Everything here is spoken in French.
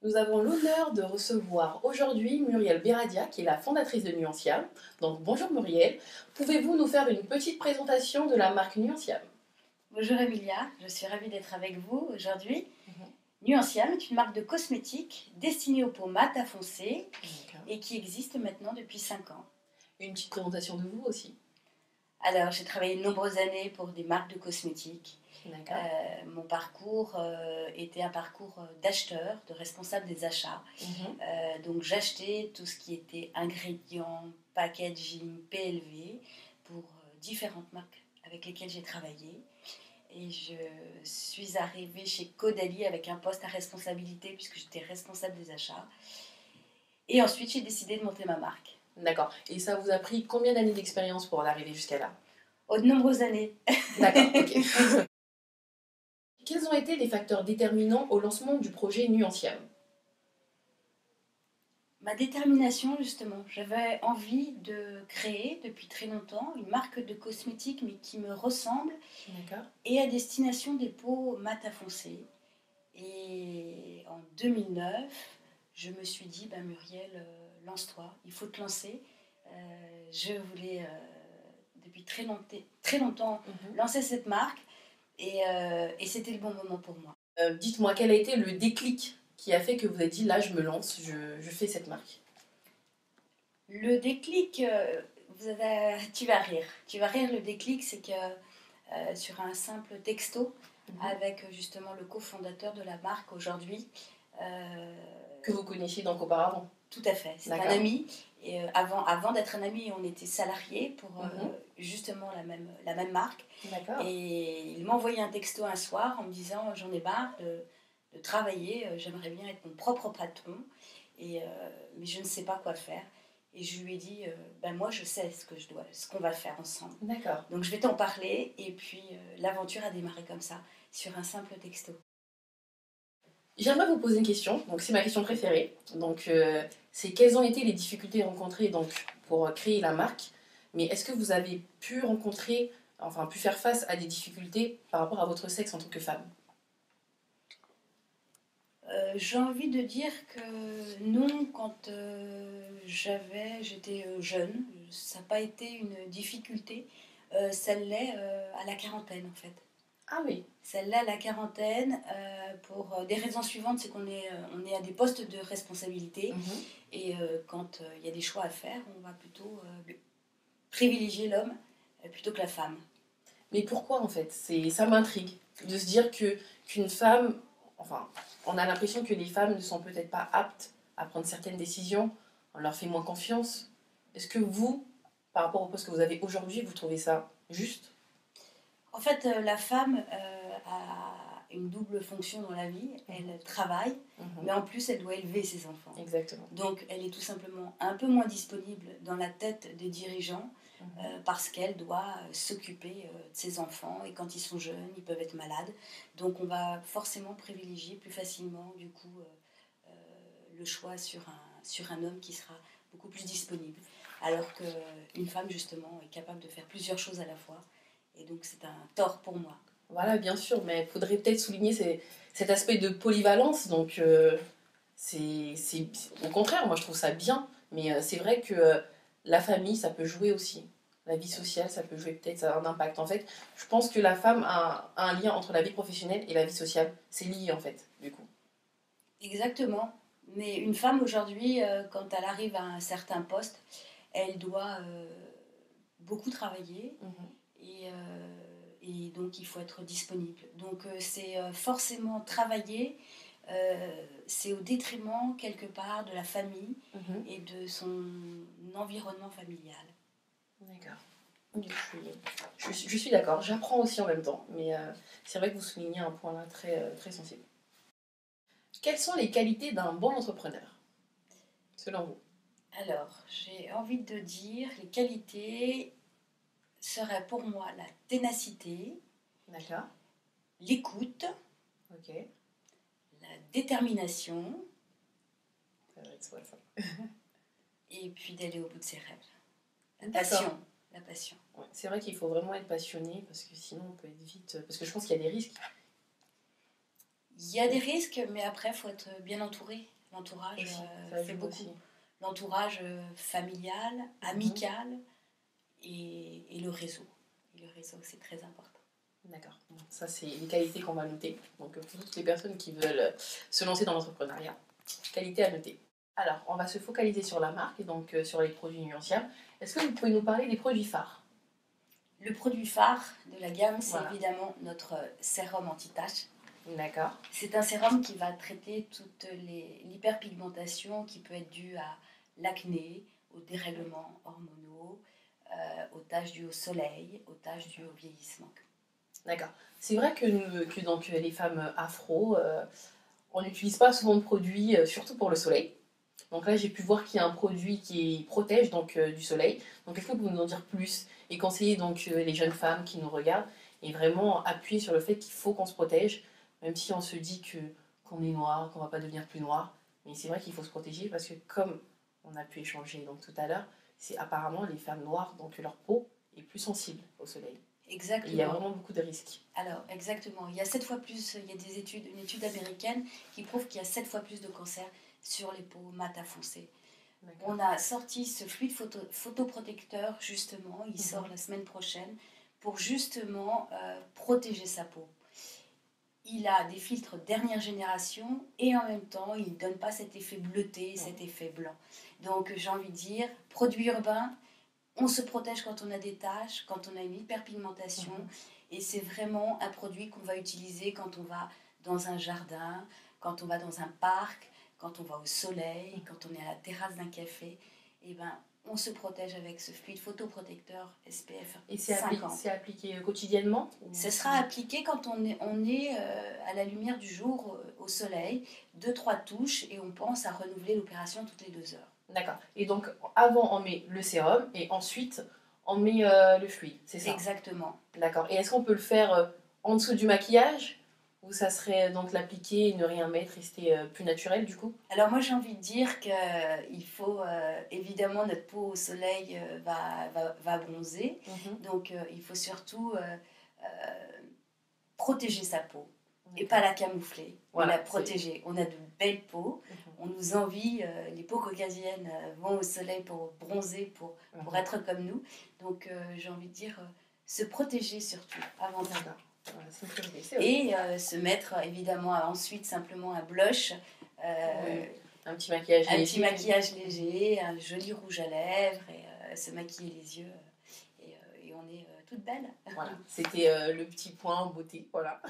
Nous avons l'honneur de recevoir aujourd'hui Muriel Beradia, qui est la fondatrice de Nuanciam. Donc bonjour Muriel, pouvez-vous nous faire une petite présentation de la marque Nuanciam? Bonjour Emilia, je suis ravie d'être avec vous aujourd'hui. Mhm. Nuanciam est une marque de cosmétiques destinée aux peaux mates à foncées D'accord. et qui existe maintenant depuis 5 ans. Une petite présentation de vous aussi. Alors, j'ai travaillé de nombreuses années pour des marques de cosmétiques. D'accord. Mon parcours était un parcours d'acheteur, de responsable des achats. Mhm. Donc, j'achetais tout ce qui était ingrédients, packaging, PLV pour différentes marques avec lesquelles j'ai travaillé. Et je suis arrivée chez Caudalie avec un poste à responsabilité puisque j'étais responsable des achats. Et ensuite, j'ai décidé de monter ma marque. D'accord. Et ça vous a pris combien d'années d'expérience pour en arriver jusqu'à là? De nombreuses années. D'accord, ok. Quels ont été les facteurs déterminants au lancement du projet Nuanciam? Ma détermination, justement. J'avais envie de créer depuis très longtemps une marque de cosmétiques mais qui me ressemble D'accord. et à destination des peaux mat à foncées. Et en 2009, je me suis dit, Muriel, lance-toi, il faut te lancer. Je voulais depuis très longtemps Mhm. lancer cette marque et c'était le bon moment pour moi. Dites-moi, quel a été le déclic qui a fait que vous avez dit là, je me lance, je fais cette marque? Le déclic, tu vas rire. Tu vas rire, le déclic, c'est que sur un simple texto avec justement le cofondateur de la marque aujourd'hui. Que vous connaissiez donc auparavant? Tout à fait, c'est un ami. Et avant d'être un ami, on était salariés pour justement la même marque. Et il m'a envoyé un texto un soir en me disant j'en ai marre de travailler, j'aimerais bien être mon propre patron, mais je ne sais pas quoi faire. Et je lui ai dit moi je sais ce qu'on va faire ensemble. D'accord. Donc je vais t'en parler et puis l'aventure a démarré comme ça, sur un simple texto. J'aimerais vous poser une question, donc c'est ma question préférée. Donc c'est quelles ont été les difficultés rencontrées donc pour créer la marque, mais est-ce que vous avez pu rencontrer, enfin pu faire face à des difficultés par rapport à votre sexe en tant que femme? J'ai envie de dire que non, quand j'étais jeune, ça n'a pas été une difficulté. Ça l'est à la quarantaine en fait. Ah oui. Celle-là, à la quarantaine, pour des raisons suivantes, c'est qu'on est, on est à des postes de responsabilité. Et quand il y a des choix à faire, on va plutôt privilégier l'homme plutôt que la femme. Mais pourquoi en fait? Ça m'intrigue de se dire qu'une femme, enfin, on a l'impression que les femmes ne sont peut-être pas aptes à prendre certaines décisions, on leur fait moins confiance. Est-ce que vous, par rapport au poste que vous avez aujourd'hui, vous trouvez ça juste? En fait, la femme a une double fonction dans la vie. Elle travaille, mais en plus, elle doit élever ses enfants. Exactement. Donc, elle est tout simplement un peu moins disponible dans la tête des dirigeants parce qu'elle doit s'occuper de ses enfants. Et quand ils sont jeunes, ils peuvent être malades. Donc, on va forcément privilégier plus facilement, du coup, le choix sur un homme qui sera beaucoup plus disponible. Alors qu'une femme, justement, est capable de faire plusieurs choses à la fois. Et donc, c'est un tort pour moi. Voilà, bien sûr, mais il faudrait peut-être souligner cet aspect de polyvalence. Donc, au contraire, moi je trouve ça bien, mais c'est vrai que la famille, ça peut jouer aussi. La vie sociale, ça peut jouer peut-être, ça a un impact. En fait, je pense que la femme a un lien entre la vie professionnelle et la vie sociale. C'est lié, en fait, du coup. Exactement. Mais une femme aujourd'hui, quand elle arrive à un certain poste, elle doit beaucoup travailler et donc il faut être disponible. Donc c'est forcément travailler, c'est au détriment quelque part de la famille et de son environnement familial. D'accord. Je suis d'accord, j'apprends aussi en même temps, mais c'est vrai que vous soulignez un point là très, très sensible. Quelles sont les qualités d'un bon entrepreneur, selon vous? Alors, j'ai envie de dire, les qualités seraient pour moi la ténacité, D'accord. l'écoute, Ok. la détermination, Ça va être soit ça. et puis d'aller au bout de ses rêves. La D'accord. passion. La passion. Ouais, c'est vrai qu'il faut vraiment être passionné parce que sinon on peut être vite. Parce que je pense qu'il y a des risques. Il y a des risques, mais après, il faut être bien entouré. L'entourage Ça fait joue beaucoup. aussi. L'entourage familial, amical et le réseau. Et le réseau, c'est très important. D'accord. Bon, ça, c'est une qualité qu'on va noter. Donc, pour toutes les personnes qui veulent se lancer dans l'entrepreneuriat, qualité à noter. Alors, on va se focaliser sur la marque et donc sur les produits Nuanciam. Est-ce que vous pouvez nous parler des produits phares? Le produit phare de la gamme, c'est Voilà. évidemment notre sérum anti-tache. D'accord. C'est un sérum qui va traiter toute l'hyperpigmentation qui peut être due à l'acné, aux dérèglements hormonaux, aux taches dues au soleil, aux taches dues au vieillissement. D'accord. C'est vrai que donc, les femmes afro, on n'utilise pas souvent de produits, surtout pour le soleil. Donc là, j'ai pu voir qu'il y a un produit qui protège donc, du soleil. Donc est-ce que vous pouvez nous en dire plus et conseiller donc, les jeunes femmes qui nous regardent et vraiment appuyer sur le fait qu'il faut qu'on se protège, même si on se dit qu'on est noir, qu'on ne va pas devenir plus noir. Mais c'est vrai qu'il faut se protéger parce que comme on a pu échanger donc, tout à l'heure, c'est apparemment les femmes noires, donc leur peau est plus sensible au soleil. Exactement. Et il y a vraiment beaucoup de risques. Alors, exactement. Il y a 7 fois plus, il y a des études, une étude américaine qui prouve qu'il y a 7 fois plus de cancers sur les peaux mat à foncé. On a sorti ce fluide photoprotecteur, justement, il sort la semaine prochaine, pour justement protéger sa peau. Il a des filtres dernière génération et en même temps, il ne donne pas cet effet bleuté, cet effet blanc. Donc, j'ai envie de dire, produit urbain, on se protège quand on a des taches, quand on a une hyperpigmentation. Et c'est vraiment un produit qu'on va utiliser quand on va dans un jardin, quand on va dans un parc, quand on va au soleil, quand on est à la terrasse d'un café. Et ben, on se protège avec ce fluide photoprotecteur SPF 50. Et c'est appliqué quotidiennement? Ce sera appliqué quand on est à la lumière du jour, au soleil, 2-3 touches, et on pense à renouveler l'opération toutes les 2 heures. D'accord. Et donc, avant, on met le sérum et ensuite, on met le fluide, c'est ça? Exactement. D'accord. Et est-ce qu'on peut le faire en dessous du maquillage? Ou ça serait donc l'appliquer et ne rien mettre, rester plus naturel du coup? Alors moi j'ai envie de dire qu'il faut, évidemment notre peau au soleil va bronzer, donc il faut surtout protéger sa peau et pas la camoufler, voilà, mais la protéger. On a de belles peaux, on nous envie, les peaux caucasiennes vont au soleil pour bronzer, pour être comme nous, donc j'ai envie de dire se protéger surtout avant tout. Voilà, et se mettre évidemment ensuite simplement un blush, un petit maquillage léger. Un petit maquillage léger, un joli rouge à lèvres et se maquiller les yeux et on est toute belle. Voilà, c'était le petit point beauté, voilà.